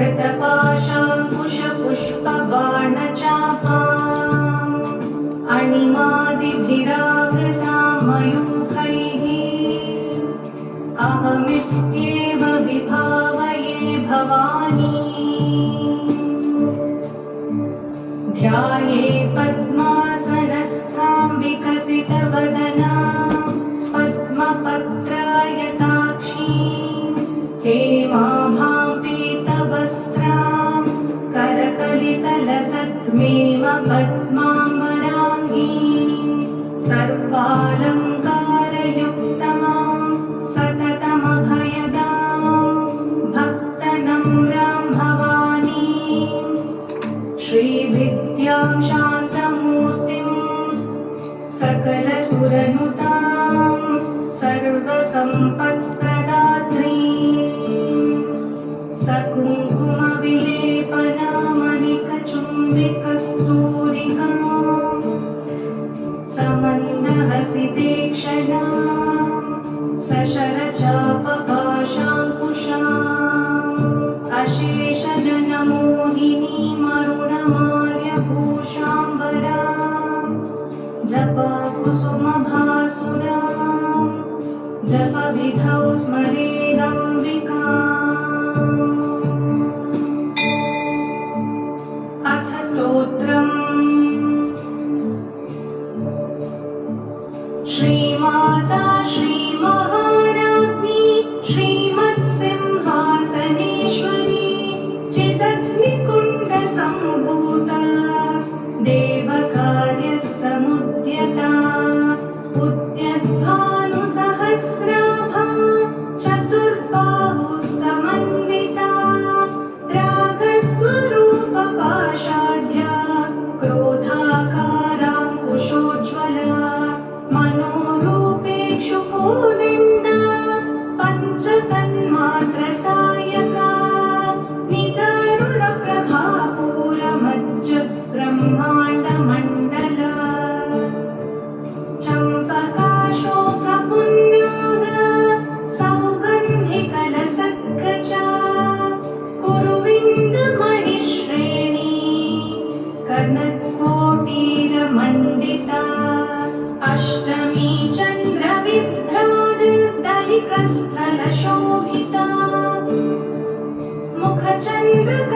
धृतपाशाङ्कुशपुष्पबाणचापाम् अणिमादिभिरावृता मयूखैः अहमित्येव विभावये भवानी। ध्याये पद्मासनस्थां विकसितवदना पद्मपत्रायताक्षीं हेमाभां पीतवस्त्रां करकलितलसद्मेव पद्माम्बराङ्गीं सर्वालङ्कारयुक्तां सततमभयदां भक्तनम्रां भवानीं श्रीविद्यां शान्तमूर्तिं सकलसुरनुतां सर्वसम्पत्प्रदात्रीं सकुङ्कुमविलेपनामणिकचुम्बिकस्तूरिकां समन्दहसितेक्षणां सशरचापपाशाङ्कुशाम् अशेषजनमोहिनीमरुणमाल्यभूषाम्बरां जपकुसुमभासुरां जपविधौ स्मरेदम्बिकाम्। अथ स्तोत्रम्। श्रीमाता श्रीमहाराज्ञी श्रीमत्सिंहासनेश्वरी चिदग्निकुण्डसम्भूता देवकार्यसमुद्यता उद्यद्भानुसहस्राभा चतुर्बाहुः समन्विता रागस्वरूपपाषाढ्या क्रोधाकाराङ्कुशोज्ज्वला मनोरूपेक्षुकोदण्डा पञ्चतन्मात्रसायका निजारुणप्रभापूरमज्जब्रह्माण्डमण्डला चम्पकाशोकपुण्यागा सौगन्धिकलसत्कचा कुरुविन्दमणिश्रेणी कर्णकोटीरमण्डिता अष्टमी चन्द्रविभ्राजदलिकस्थलशोभिता मुखचन्द्रक